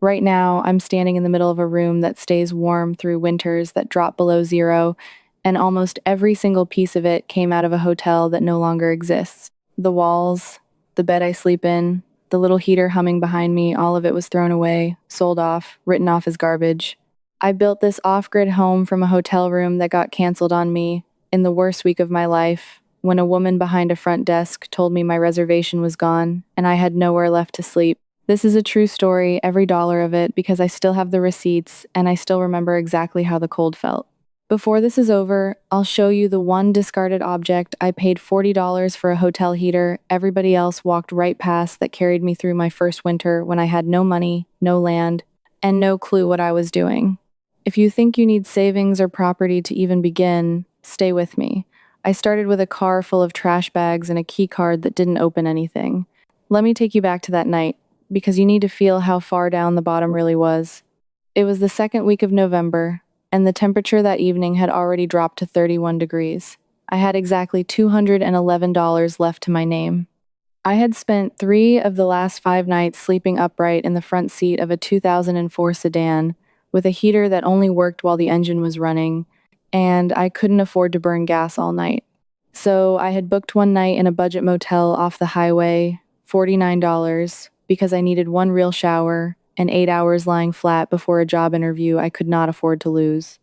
Right now, I'm standing in the middle of a room that stays warm through winters that drop below zero, and almost every single piece of it came out of a hotel that no longer exists. The walls, the bed I sleep in, the little heater humming behind me, all of it was thrown away, sold off, written off as garbage. I built this off-grid home from a hotel room that got canceled on me in the worst week of my life, when a woman behind a front desk told me my reservation was gone and I had nowhere left to sleep. This is a true story, every dollar of it, because I still have the receipts and I still remember exactly how the cold felt. Before this is over, I'll show you the one discarded object I paid $40 for, a hotel heater everybody else walked right past, that carried me through my first winter when I had no money, no land, and no clue what I was doing. If you think you need savings or property to even begin, stay with me. I started with a car full of trash bags and a key card that didn't open anything. Let me take you back to that night, because you need to feel how far down the bottom really was. It was the second week of November, and the temperature that evening had already dropped to 31 degrees. I had exactly $211 left to my name. I had spent 3 of the last 5 nights sleeping upright in the front seat of a 2004 sedan, with a heater that only worked while the engine was running, and I couldn't afford to burn gas all night. So I had booked one night in a budget motel off the highway, $49, because I needed one real shower and 8 hours lying flat before a job interview I could not afford to lose.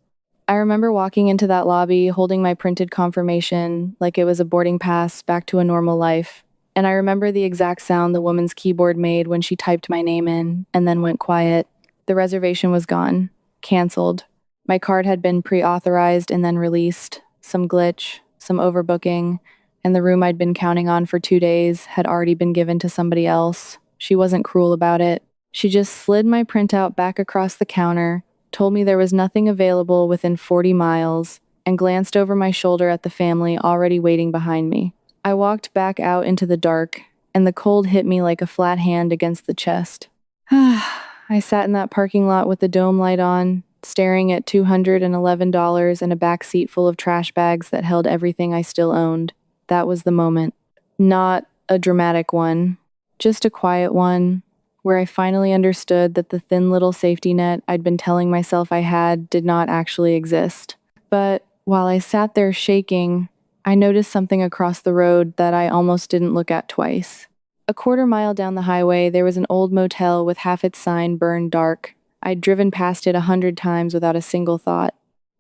I remember walking into that lobby holding my printed confirmation like it was a boarding pass back to a normal life, and I remember the exact sound the woman's keyboard made when she typed my name in and then went quiet. The reservation was gone, canceled. My card had been pre-authorized and then released, some glitch, some overbooking, and the room I'd been counting on for 2 days had already been given to somebody else. She wasn't cruel about it. She just slid my printout back across the counter, told me there was nothing available within 40 miles, and glanced over my shoulder at the family already waiting behind me. I walked back out into the dark, and the cold hit me like a flat hand against the chest. I sat in that parking lot with the dome light on, staring at $211 and a back seat full of trash bags that held everything I still owned. That was the moment. Not a dramatic one, just a quiet one, where I finally understood that the thin little safety net I'd been telling myself I had did not actually exist. But while I sat there shaking, I noticed something across the road that I almost didn't look at twice. A quarter mile down the highway, there was an old motel with half its sign burned dark. I'd driven past it 100 times without a single thought.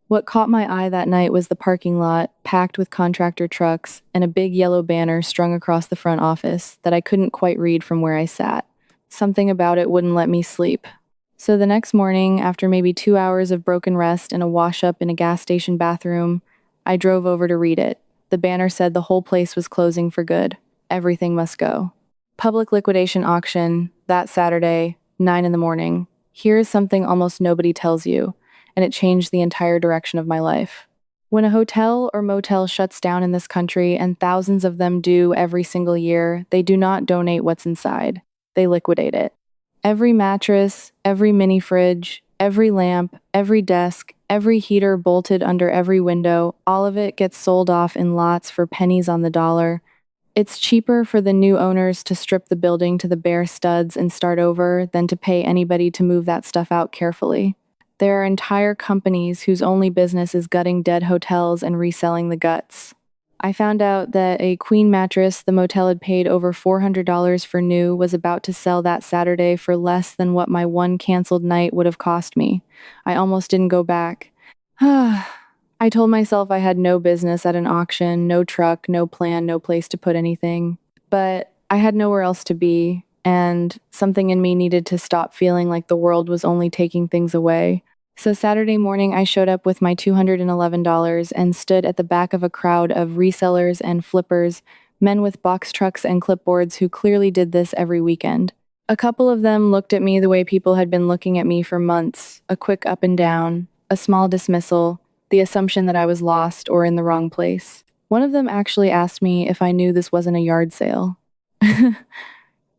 What caught my eye that night was the parking lot, packed with contractor trucks, and a big yellow banner strung across the front office that I couldn't quite read from where I sat. Something about it wouldn't let me sleep. So the next morning, after maybe 2 hours of broken rest and a wash-up in a gas station bathroom, I drove over to read it. The banner said the whole place was closing for good. Everything must go. Public liquidation auction, that Saturday, 9 in the morning. Here is something almost nobody tells you, and it changed the entire direction of my life. When a hotel or motel shuts down in this country, and thousands of them do every single year, they do not donate what's inside. They liquidate it. Every mattress, every mini fridge, every lamp, every desk, every heater bolted under every window, all of it gets sold off in lots for pennies on the dollar. It's cheaper for the new owners to strip the building to the bare studs and start over than to pay anybody to move that stuff out carefully. There are entire companies whose only business is gutting dead hotels and reselling the guts. I found out that a queen mattress the motel had paid over $400 for new was about to sell that Saturday for less than what my one canceled night would have cost me. I almost didn't go back. I told myself I had no business at an auction, no truck, no plan, no place to put anything. But I had nowhere else to be, and something in me needed to stop feeling like the world was only taking things away. So Saturday morning, I showed up with my $211 and stood at the back of a crowd of resellers and flippers, men with box trucks and clipboards who clearly did this every weekend. A couple of them looked at me the way people had been looking at me for months, a quick up and down, a small dismissal, the assumption that I was lost or in the wrong place. One of them actually asked me if I knew this wasn't a yard sale.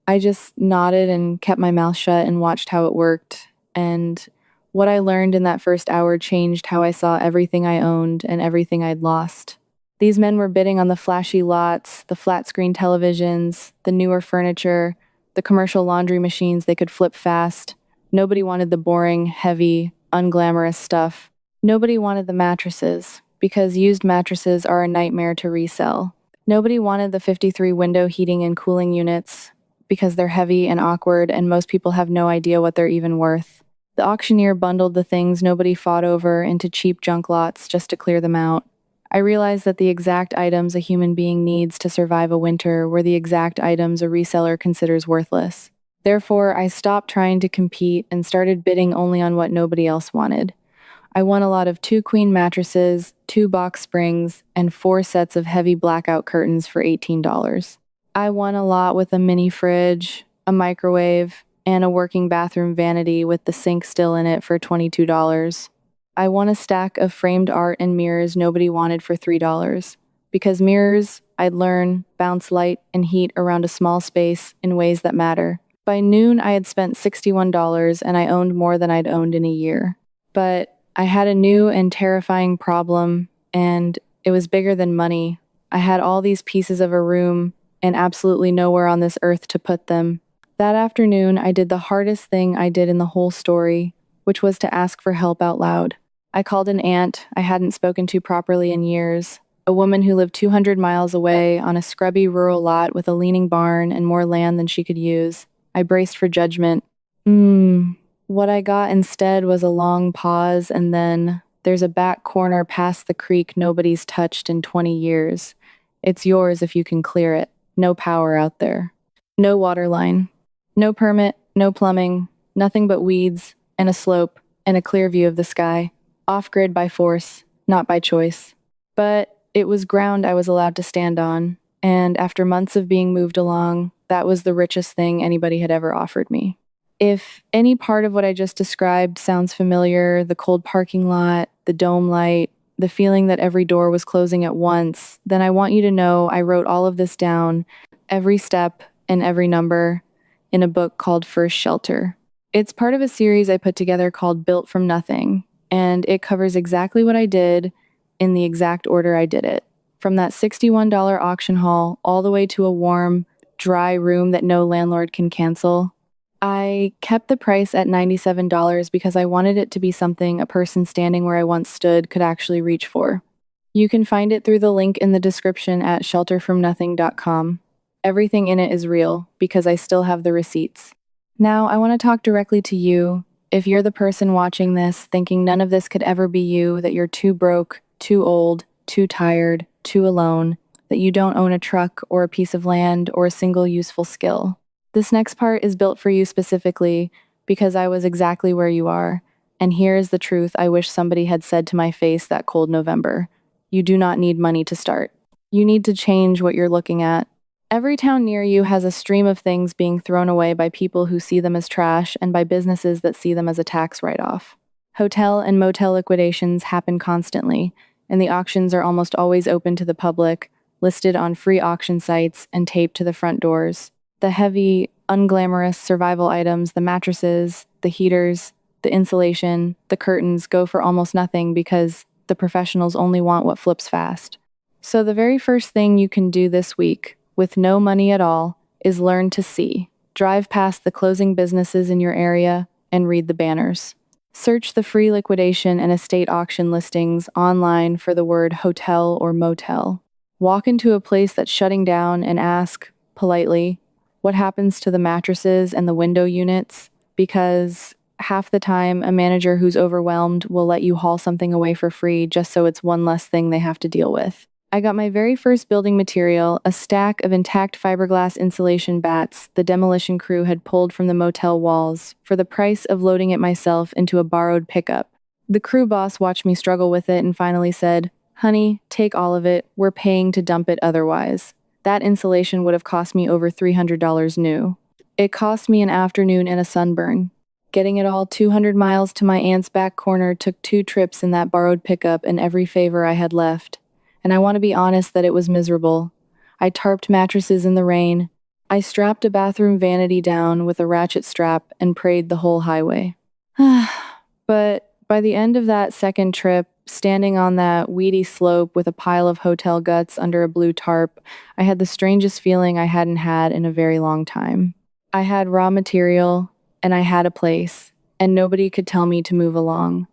I just nodded and kept my mouth shut and watched how it worked, and what I learned in that first hour changed how I saw everything I owned and everything I'd lost. These men were bidding on the flashy lots, the flat-screen televisions, the newer furniture, the commercial laundry machines they could flip fast. Nobody wanted the boring, heavy, unglamorous stuff. Nobody wanted the mattresses, because used mattresses are a nightmare to resell. Nobody wanted the 53 window heating and cooling units, because they're heavy and awkward and most people have no idea what they're even worth. The auctioneer bundled the things nobody fought over into cheap junk lots just to clear them out. I realized that the exact items a human being needs to survive a winter were the exact items a reseller considers worthless. Therefore, I stopped trying to compete and started bidding only on what nobody else wanted. I won a lot of 2 queen mattresses, 2 box springs, and 4 sets of heavy blackout curtains for $18. I won a lot with a mini fridge, a microwave, and a working bathroom vanity with the sink still in it for $22. I won a stack of framed art and mirrors nobody wanted for $3. Because mirrors, I'd learn, bounce light and heat around a small space in ways that matter. By noon, I had spent $61 and I owned more than I'd owned in a year. But I had a new and terrifying problem, and it was bigger than money. I had all these pieces of a room and absolutely nowhere on this earth to put them. That afternoon, I did the hardest thing I did in the whole story, which was to ask for help out loud. I called an aunt I hadn't spoken to properly in years, a woman who lived 200 miles away on a scrubby rural lot with a leaning barn and more land than she could use. I braced for judgment. What I got instead was a long pause and then, "There's a back corner past the creek nobody's touched in 20 years. It's yours if you can clear it. No power out there. No water line. No permit, no plumbing, nothing but weeds and a slope and a clear view of the sky. Off-grid by force, not by choice." But it was ground I was allowed to stand on, and after months of being moved along, that was the richest thing anybody had ever offered me. If any part of what I just described sounds familiar, the cold parking lot, the dome light, the feeling that every door was closing at once, then I want you to know I wrote all of this down, every step and every number, in a book called First Shelter. It's part of a series I put together called Built from Nothing, and it covers exactly what I did in the exact order I did it. From that $61 auction haul all the way to a warm, dry room that no landlord can cancel. I kept the price at $97 because I wanted it to be something a person standing where I once stood could actually reach for. You can find it through the link in the description at shelterfromnothing.com. Everything in it is real because I still have the receipts. Now, I want to talk directly to you. If you're the person watching this thinking none of this could ever be you, that you're too broke, too old, too tired, too alone, that you don't own a truck or a piece of land or a single useful skill. This next part is built for you specifically because I was exactly where you are, and here is the truth I wish somebody had said to my face that cold November. You do not need money to start. You need to change what you're looking at. Every town near you has a stream of things being thrown away by people who see them as trash and by businesses that see them as a tax write-off. Hotel and motel liquidations happen constantly, and the auctions are almost always open to the public, listed on free auction sites and taped to the front doors. The heavy, unglamorous survival items, the mattresses, the heaters, the insulation, the curtains go for almost nothing because the professionals only want what flips fast. So the very first thing you can do this week, with no money at all, is learn to see. Drive past the closing businesses in your area and read the banners. Search the free liquidation and estate auction listings online for the word hotel or motel. Walk into a place that's shutting down and ask, politely, what happens to the mattresses and the window units? Because half the time, a manager who's overwhelmed will let you haul something away for free just so it's one less thing they have to deal with. I got my very first building material, a stack of intact fiberglass insulation bats the demolition crew had pulled from the motel walls, for the price of loading it myself into a borrowed pickup. The crew boss watched me struggle with it and finally said, "Honey, take all of it. We're paying to dump it otherwise." That insulation would have cost me over $300 new. It cost me an afternoon and a sunburn. Getting it all 200 miles to my aunt's back corner took 2 trips in that borrowed pickup and every favor I had left. And I want to be honest that it was miserable. I tarped mattresses in the rain. I strapped a bathroom vanity down with a ratchet strap and prayed the whole highway. But by the end of that second trip, standing on that weedy slope with a pile of hotel guts under a blue tarp, I had the strangest feeling I hadn't had in a very long time. I had raw material, and I had a place, and nobody could tell me to move along.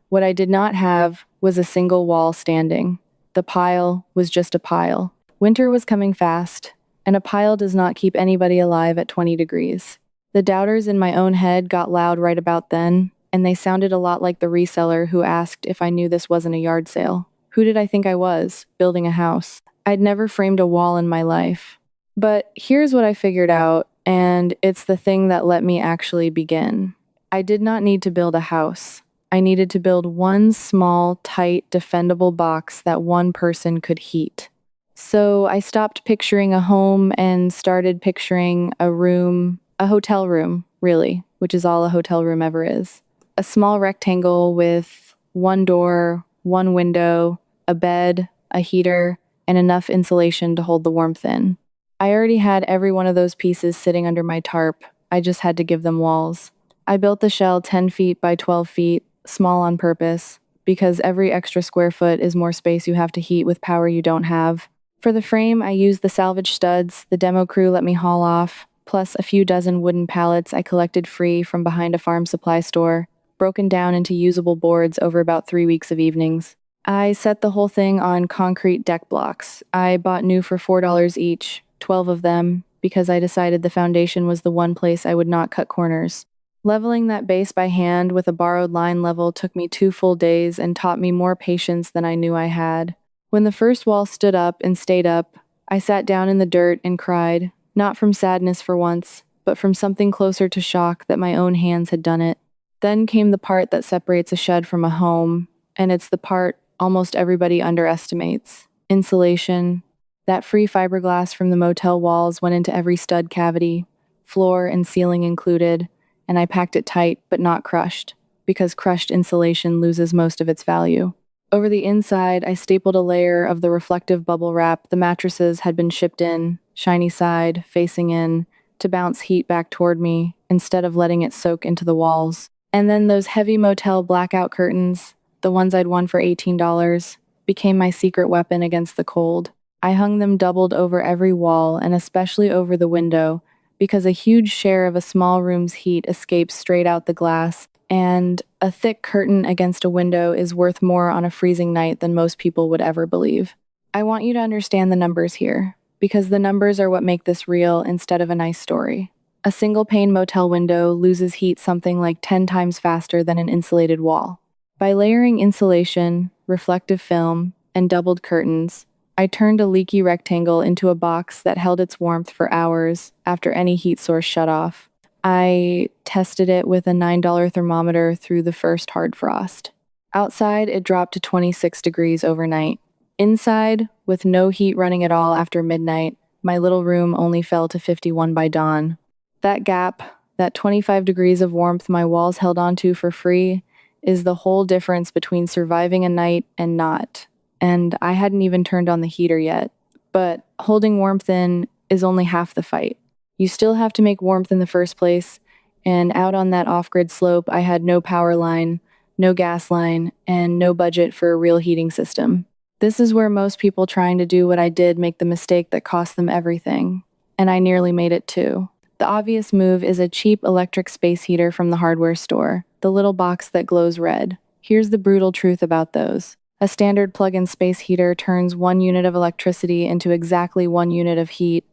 What I did not have was a single wall standing. The pile was just a pile. Winter was coming fast, and a pile does not keep anybody alive at 20 degrees. The doubters in my own head got loud right about then, and they sounded a lot like the reseller who asked if I knew this wasn't a yard sale. Who did I think I was, building a house? I'd never framed a wall in my life. But here's what I figured out, and it's the thing that let me actually begin. I did not need to build a house. I needed to build one small, tight, defendable box that one person could heat. So I stopped picturing a home and started picturing a room, a hotel room, really, which is all a hotel room ever is. A small rectangle with one door, one window, a bed, a heater, and enough insulation to hold the warmth in. I already had every one of those pieces sitting under my tarp. I just had to give them walls. I built the shell 10 feet by 12 feet, small on purpose, because every extra square foot is more space you have to heat with power you don't have. For the frame, I used the salvage studs the demo crew let me haul off, plus a few dozen wooden pallets I collected free from behind a farm supply store, broken down into usable boards over about 3 weeks of evenings. I set the whole thing on concrete deck blocks. I bought new for $4 each, 12 of them, because I decided the foundation was the one place I would not cut corners. Leveling that base by hand with a borrowed line level took me 2 full days and taught me more patience than I knew I had. When the first wall stood up and stayed up, I sat down in the dirt and cried, not from sadness for once, but from something closer to shock that my own hands had done it. Then came the part that separates a shed from a home, and it's the part almost everybody underestimates. Insulation. That free fiberglass from the motel walls went into every stud cavity, floor and ceiling included, and I packed it tight but not crushed, because crushed insulation loses most of its value. Over the inside, I stapled a layer of the reflective bubble wrap the mattresses had been shipped in, shiny side, facing in, to bounce heat back toward me, instead of letting it soak into the walls. And then those heavy motel blackout curtains, the ones I'd won for $18, became my secret weapon against the cold. I hung them doubled over every wall, and especially over the window, because a huge share of a small room's heat escapes straight out the glass, and a thick curtain against a window is worth more on a freezing night than most people would ever believe. I want you to understand the numbers here, because the numbers are what make this real instead of a nice story. A single-pane motel window loses heat something like 10 times faster than an insulated wall. By layering insulation, reflective film, and doubled curtains, I turned a leaky rectangle into a box that held its warmth for hours after any heat source shut off. I tested it with a $9 thermometer through the first hard frost. Outside, it dropped to 26 degrees overnight. Inside, with no heat running at all after midnight, my little room only fell to 51 by dawn. That gap, that 25 degrees of warmth my walls held onto for free, is the whole difference between surviving a night and not. And I hadn't even turned on the heater yet. But holding warmth in is only half the fight. You still have to make warmth in the first place, and out on that off-grid slope, I had no power line, no gas line, and no budget for a real heating system. This is where most people trying to do what I did make the mistake that cost them everything, and I nearly made it too. The obvious move is a cheap electric space heater from the hardware store, the little box that glows red. Here's the brutal truth about those. A standard plug-in space heater turns 1 unit of electricity into exactly 1 unit of heat,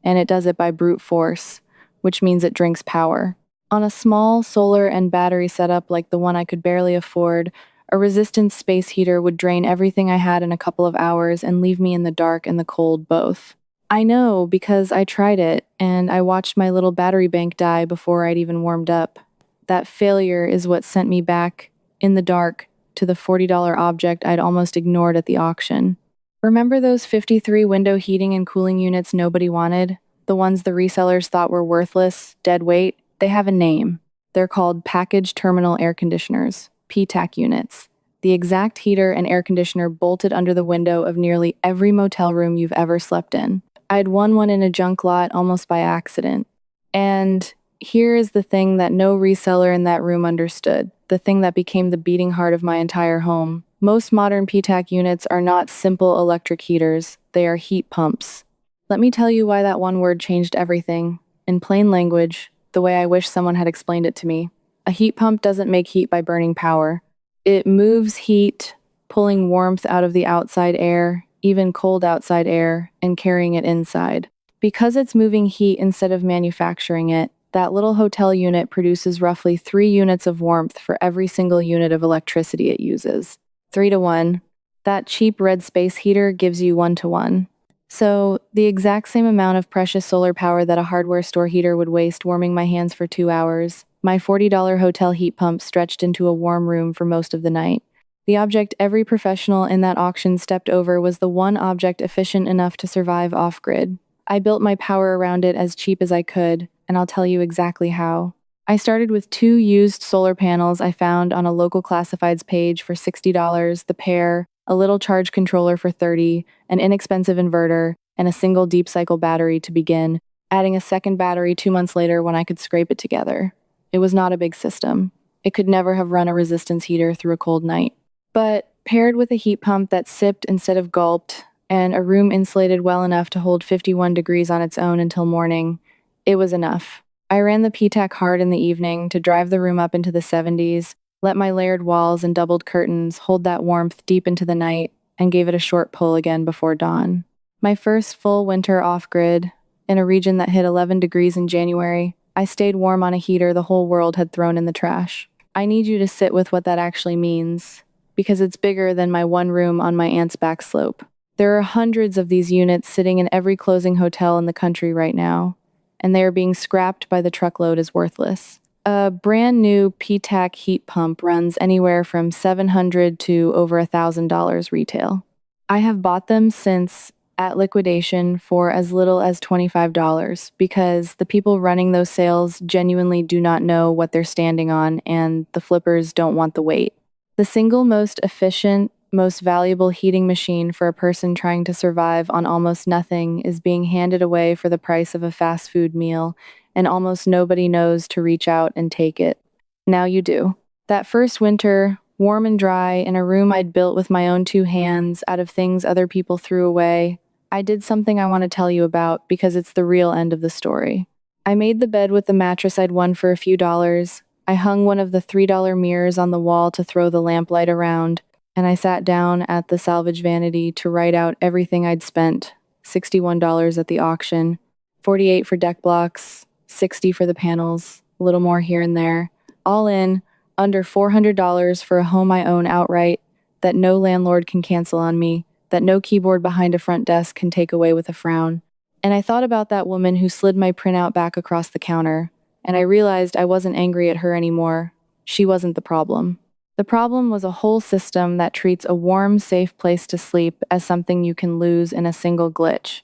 and it does it by brute force, which means it drinks power. On a small solar and battery setup like the one I could barely afford, a resistance space heater would drain everything I had in a couple of hours and leave me in the dark and the cold both. I know because I tried it, and I watched my little battery bank die before I'd even warmed up. That failure is what sent me back, in the dark, to the $40 object I'd almost ignored at the auction. Remember those 53 window heating and cooling units nobody wanted? The ones the resellers thought were worthless, dead weight? They have a name. They're called Package Terminal Air Conditioners, PTAC units. The exact heater and air conditioner bolted under the window of nearly every motel room you've ever slept in. I'd won one in a junk lot almost by accident. And here is the thing that no reseller in that room understood, the thing that became the beating heart of my entire home. Most modern PTAC units are not simple electric heaters, they are heat pumps. Let me tell you why that one word changed everything. In plain language, the way I wish someone had explained it to me. A A heat pump doesn't make heat by burning power. It moves heat, pulling warmth out of the outside air, even cold outside air, and carrying it inside. Because it's moving heat instead of manufacturing it, that little hotel unit produces roughly 3 units of warmth for every single unit of electricity it uses. 3 to 1. That cheap red space heater gives you 1 to 1. So, the exact same amount of precious solar power that a hardware store heater would waste warming my hands for 2 hours, my $40 hotel heat pump stretched into a warm room for most of the night. The object every professional in that auction stepped over was the one object efficient enough to survive off-grid. I built my power around it as cheap as I could, and I'll tell you exactly how. I started with 2 used solar panels I found on a local classifieds page for $60 the pair, a little charge controller for $30, an inexpensive inverter, and a single deep cycle battery to begin, adding a second battery 2 months later when I could scrape it together. It was not a big system. It could never have run a resistance heater through a cold night. But paired with a heat pump that sipped instead of gulped, and a room insulated well enough to hold 51 degrees on its own until morning, it was enough. I ran the PTAC hard in the evening to drive the room up into the 70s, let my layered walls and doubled curtains hold that warmth deep into the night, and gave it a short pull again before dawn. My first full winter off-grid, in a region that hit 11 degrees in January, I stayed warm on a heater the whole world had thrown in the trash. I need you to sit with what that actually means, because it's bigger than my one room on my aunt's back slope. There are hundreds of these units sitting in every closing hotel in the country right now, and they are being scrapped by the truckload as worthless. A brand new PTAC heat pump runs anywhere from $700 to over $1,000 retail. I have bought them since at liquidation for as little as $25 because the people running those sales genuinely do not know what they're standing on and the flippers don't want the wait. The single most efficient, most valuable heating machine for a person trying to survive on almost nothing is being handed away for the price of a fast food meal, and almost nobody knows to reach out and take it. Now you do. That first winter, warm and dry, in a room I'd built with my own 2 hands out of things other people threw away, I did something I want to tell you about because it's the real end of the story. I made the bed with the mattress I'd won for a few dollars. I hung one of the $3 mirrors on the wall to throw the lamplight around, and I sat down at the salvage vanity to write out everything I'd spent. $61 at the auction, $48 for deck blocks, $60 for the panels, a little more here and there. All in, under $400 for a home I own outright, that no landlord can cancel on me, that no keyboard behind a front desk can take away with a frown. And I thought about that woman who slid my printout back across the counter, and I realized I wasn't angry at her anymore. She wasn't the problem. The problem was a whole system that treats a warm, safe place to sleep as something you can lose in a single glitch,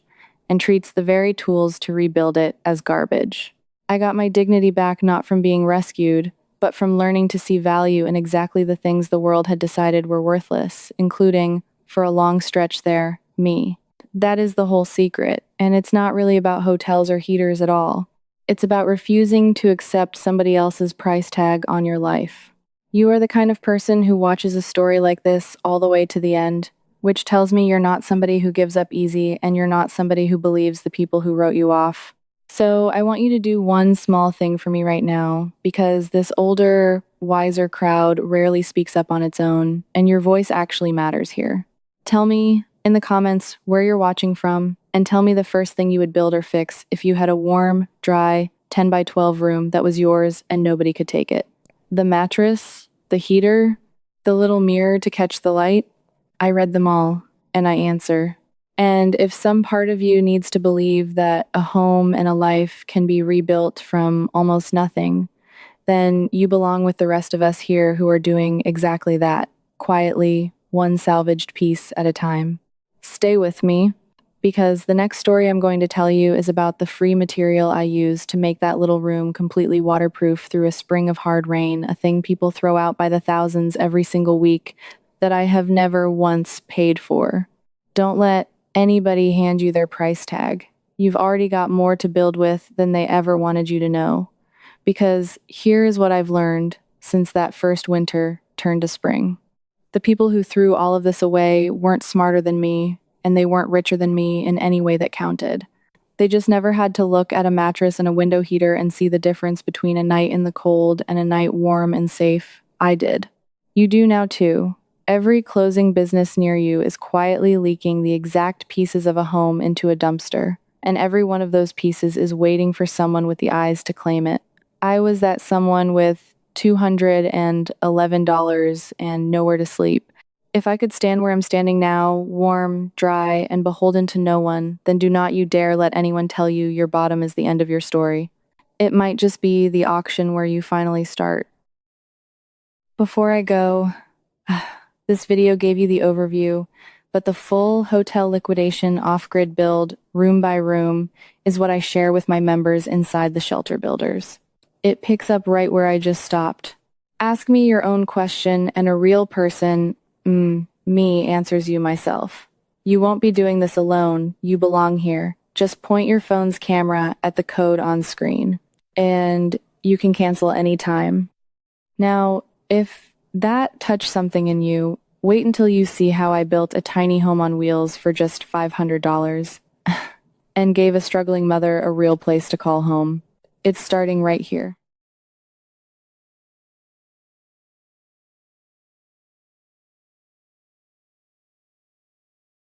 and treats the very tools to rebuild it as garbage. I got my dignity back not from being rescued, but from learning to see value in exactly the things the world had decided were worthless, including, for a long stretch there, me. That is the whole secret, and it's not really about hotels or heaters at all. It's about refusing to accept somebody else's price tag on your life. You are the kind of person who watches a story like this all the way to the end, which tells me you're not somebody who gives up easy and you're not somebody who believes the people who wrote you off. So I want you to do one small thing for me right now, because this older, wiser crowd rarely speaks up on its own, and your voice actually matters here. Tell me in the comments where you're watching from, and tell me the first thing you would build or fix if you had a warm, dry, 10 by 12 room that was yours and nobody could take it. The mattress, the heater, the little mirror to catch the light. I read them all, and I answer. And if some part of you needs to believe that a home and a life can be rebuilt from almost nothing, then you belong with the rest of us here who are doing exactly that, quietly, one salvaged piece at a time. Stay with me, because the next story I'm going to tell you is about the free material I used to make that little room completely waterproof through a spring of hard rain, a thing people throw out by the thousands every single week that I have never once paid for. Don't let anybody hand you their price tag. You've already got more to build with than they ever wanted you to know. Because here is what I've learned since that first winter turned to spring. The people who threw all of this away weren't smarter than me, and they weren't richer than me in any way that counted. They just never had to look at a mattress and a window heater and see the difference between a night in the cold and a night warm and safe. I did. You do now too. Every closing business near you is quietly leaking the exact pieces of a home into a dumpster, and every one of those pieces is waiting for someone with the eyes to claim it. I was that someone with $211 and nowhere to sleep. If I could stand where I'm standing now, warm, dry, and beholden to no one, then do not you dare let anyone tell you your bottom is the end of your story. It might just be the auction where you finally start. Before I go, this video gave you the overview, but the full hotel liquidation off-grid build, room by room, is what I share with my members inside the shelter builders. It picks up right where I just stopped. Ask me your own question, and a real person, me, answers you myself. You won't be doing this alone. You belong here. Just point your phone's camera at the code on screen, and you can cancel anytime. Now, if that touched something in you, wait until you see how I built a tiny home on wheels for just $500 and gave a struggling mother a real place to call home. It's starting right here.